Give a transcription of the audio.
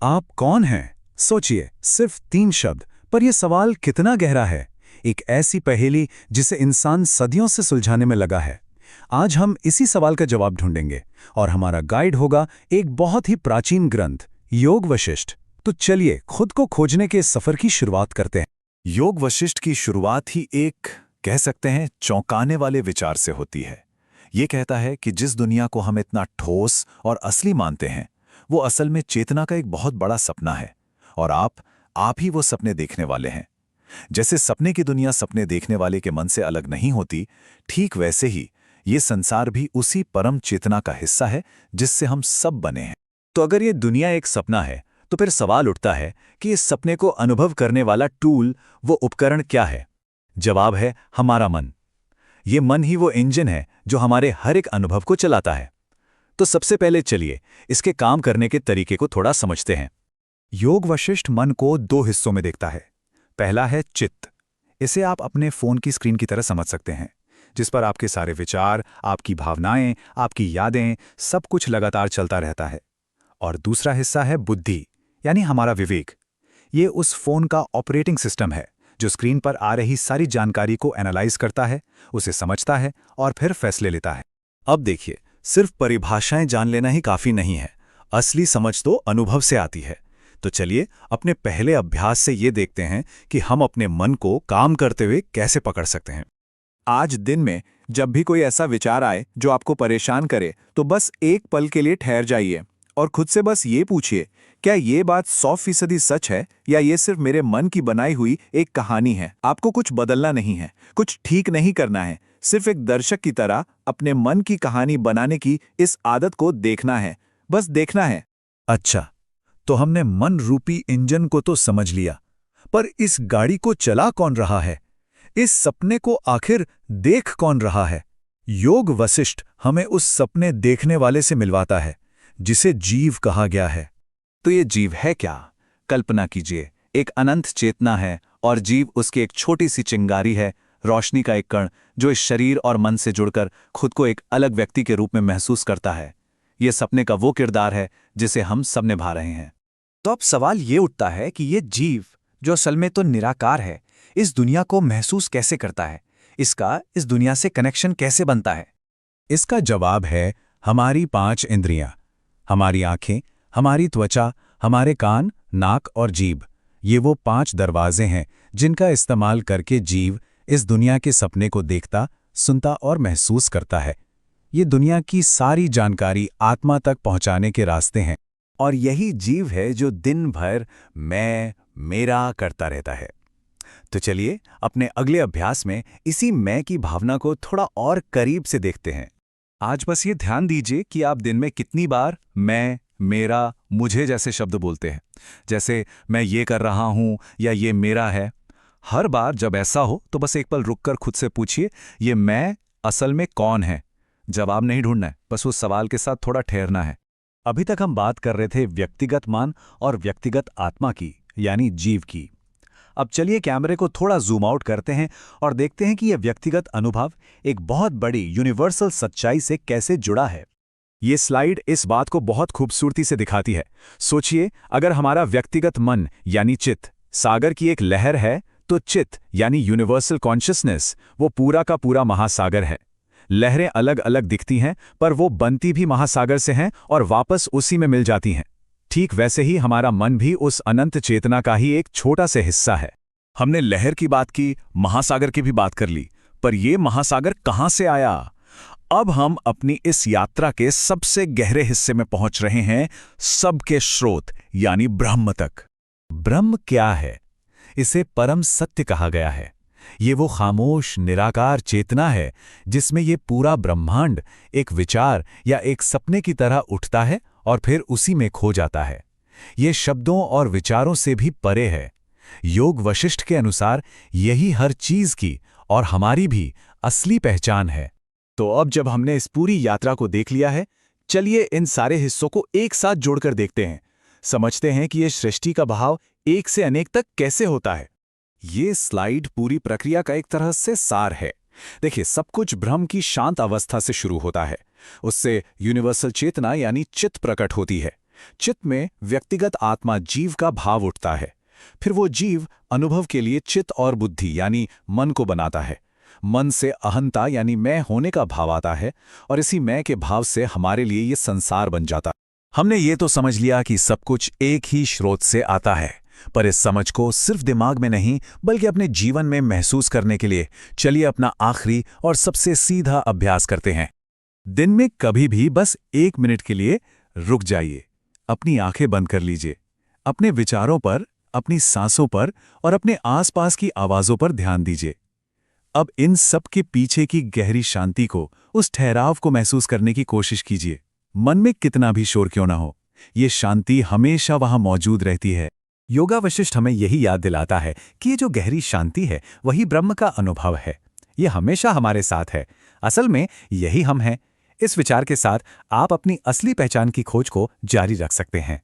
आप कौन हैं? सोचिए, सिर्फ 3 शब्द, पर यह सवाल कितना गहरा है। एक ऐसी पहेली जिसे इंसान सदियों से सुलझाने में लगा है। आज हम इसी सवाल का जवाब ढूंढेंगे और हमारा गाइड होगा एक बहुत ही प्राचीन ग्रंथ, योग वशिष्ठ। तो चलिए खुद को खोजने के इस सफर की शुरुआत करते हैं। योग वशिष्ठ की शुरुआत ही एक, कह सकते हैं, चौंकाने वाले विचार से होती है। ये कहता है कि जिस दुनिया को हम इतना ठोस और असली मानते हैं, वो असल में चेतना का एक बहुत बड़ा सपना है, और आप ही वो सपने देखने वाले हैं। जैसे सपने की दुनिया सपने देखने वाले के मन से अलग नहीं होती, ठीक वैसे ही ये संसार भी उसी परम चेतना का हिस्सा है जिससे हम सब बने हैं। तो अगर ये दुनिया एक सपना है, तो फिर सवाल उठता है कि इस सपने को अनुभव करने वाला टूल, वो उपकरण क्या है? जवाब है हमारा मन। ये मन ही वो इंजन है जो हमारे हर एक अनुभव को चलाता है। तो सबसे पहले चलिए इसके काम करने के तरीके को थोड़ा समझते हैं। योग वशिष्ठ मन को 2 हिस्सों में देखता है। पहला है चित्त। इसे आप अपने फोन की स्क्रीन की तरह समझ सकते हैं, जिस पर आपके सारे विचार, आपकी भावनाएं, आपकी यादें, सब कुछ लगातार चलता रहता है। और दूसरा हिस्सा है बुद्धि, यानी हमारा विवेक। ये उस फोन का ऑपरेटिंग सिस्टम है जो स्क्रीन पर आ रही सारी जानकारी को एनालाइज करता है, उसे समझता है और फिर फैसले लेता है। अब देखिए, सिर्फ परिभाषाएं जान लेना ही काफी नहीं है। असली समझ तो अनुभव से आती है। तो चलिए अपने पहले अभ्यास से ये देखते हैं कि हम अपने मन को काम करते हुए कैसे पकड़ सकते हैं। आज दिन में जब भी कोई ऐसा विचार आए जो आपको परेशान करे, तो बस एक पल के लिए ठहर जाइए और खुद से बस ये पूछिए, क्या ये बात 100% सच है या ये सिर्फ मेरे मन की बनाई हुई एक कहानी है? आपको कुछ बदलना नहीं है, कुछ ठीक नहीं करना है, सिर्फ एक दर्शक की तरह अपने मन की कहानी बनाने की इस आदत को देखना है, बस देखना है। अच्छा, तो हमने मन रूपी इंजन को तो समझ लिया, पर इस गाड़ी को चला कौन रहा है? इस सपने को आखिर देख कौन रहा है? योग वशिष्ठ हमें उस सपने देखने वाले से मिलवाता है, जिसे जीव कहा गया है। तो ये जीव है क्या? कल्पना कीजिए, एक अनंत चेतना है और जीव उसकी एक छोटी सी चिंगारी है, रोशनी का एक कण जो इस शरीर और मन से जुड़कर खुद को एक अलग व्यक्ति के रूप में महसूस करता है। ये सपने का वो किरदार है जिसे हम सब निभा रहे हैं। तो अब सवाल ये उठता है कि ये जीव, जो असल में तो निराकार है, इस दुनिया को महसूस कैसे करता है? इसका इस दुनिया से कनेक्शन कैसे बनता है? इसका जवाब है हमारी 5 इंद्रियां, हमारी आंखें, हमारी त्वचा, हमारे कान, नाक और जीभ। ये वो 5 दरवाजे हैं जिनका इस्तेमाल करके जीव इस दुनिया के सपने को देखता, सुनता और महसूस करता है। ये दुनिया की सारी जानकारी आत्मा तक पहुंचाने के रास्ते हैं। और यही जीव है जो दिन भर मैं, मेरा करता रहता है। तो चलिए अपने अगले अभ्यास में इसी मैं की भावना को थोड़ा और करीब से देखते हैं। आज बस ये ध्यान दीजिए कि आप दिन में कितनी बार मैं, मेरा, मुझे जैसे शब्द बोलते हैं। जैसे मैं ये कर रहा हूं या ये मेरा है। हर बार जब ऐसा हो तो बस एक पल रुककर खुद से पूछिए, ये मैं असल में कौन है? जवाब नहीं ढूंढना है, बस उस सवाल के साथ थोड़ा ठहरना है। अभी तक हम बात कर रहे थे व्यक्तिगत मन और व्यक्तिगत आत्मा की, यानी जीव की। अब चलिए कैमरे को थोड़ा जूम आउट करते हैं और देखते हैं कि यह व्यक्तिगत अनुभव एक बहुत बड़ी यूनिवर्सल सच्चाई से कैसे जुड़ा है। ये स्लाइड इस बात को बहुत खूबसूरती से दिखाती है। सोचिए, अगर हमारा व्यक्तिगत मन यानी चित्त सागर की एक लहर है, तो चित्त यानी यूनिवर्सल कॉन्शियसनेस वो पूरा का पूरा महासागर है। लहरें अलग अलग दिखती हैं, पर वो बनती भी महासागर से हैं और वापस उसी में मिल जाती हैं। ठीक वैसे ही हमारा मन भी उस अनंत चेतना का ही एक छोटा सा हिस्सा है। हमने लहर की बात की, महासागर की भी बात कर ली, पर ये महासागर कहां से आया? अब हम अपनी इस यात्रा के सबसे गहरे हिस्से में पहुंच रहे हैं, सबके स्रोत यानी ब्रह्म तक। ब्रह्म क्या है? इसे परम सत्य कहा गया है। ये वो खामोश निराकार चेतना है जिसमें ये पूरा ब्रह्मांड एक विचार या एक सपने की तरह उठता है और फिर उसी में खो जाता है। ये शब्दों और विचारों से भी परे है। योग वशिष्ठ के अनुसार यही हर चीज की और हमारी भी असली पहचान है। तो अब जब हमने इस पूरी यात्रा को देख लिया है, चलिए इन सारे हिस्सों को एक साथ जोड़कर देखते हैं, समझते हैं कि ये सृष्टि का बहाव एक से अनेक तक कैसे होता है। ये स्लाइड पूरी प्रक्रिया का एक तरह से सार है। देखिए, सब कुछ ब्रह्म की शांत अवस्था से शुरू होता है। उससे यूनिवर्सल चेतना यानी चित्त प्रकट होती है। चित्त में व्यक्तिगत आत्मा जीव का भाव उठता है। फिर वो जीव अनुभव के लिए चित्त और बुद्धि यानी मन को बनाता है। मन से अहंता यानी मैं होने का भाव आता है और इसी मैं के भाव से हमारे लिए ये संसार बन जाता है। हमने ये तो समझ लिया कि सब कुछ एक ही स्रोत से आता है, पर इस समझ को सिर्फ दिमाग में नहीं बल्कि अपने जीवन में महसूस करने के लिए चलिए अपना आखिरी और सबसे सीधा अभ्यास करते हैं। दिन में कभी भी बस 1 मिनट के लिए रुक जाइए, अपनी आंखें बंद कर लीजिए, अपने विचारों पर, अपनी सांसों पर और अपने आसपास की आवाजों पर ध्यान दीजिए। अब इन सब के पीछे की गहरी शांति को, उस ठहराव को महसूस करने की कोशिश कीजिए। मन में कितना भी शोर क्यों ना हो, ये शांति हमेशा वहां मौजूद रहती है। योगा वशिष्ठ हमें यही याद दिलाता है कि ये जो गहरी शांति है वही ब्रह्म का अनुभव है। ये हमेशा हमारे साथ है। असल में यही हम हैं। इस विचार के साथ आप अपनी असली पहचान की खोज को जारी रख सकते हैं।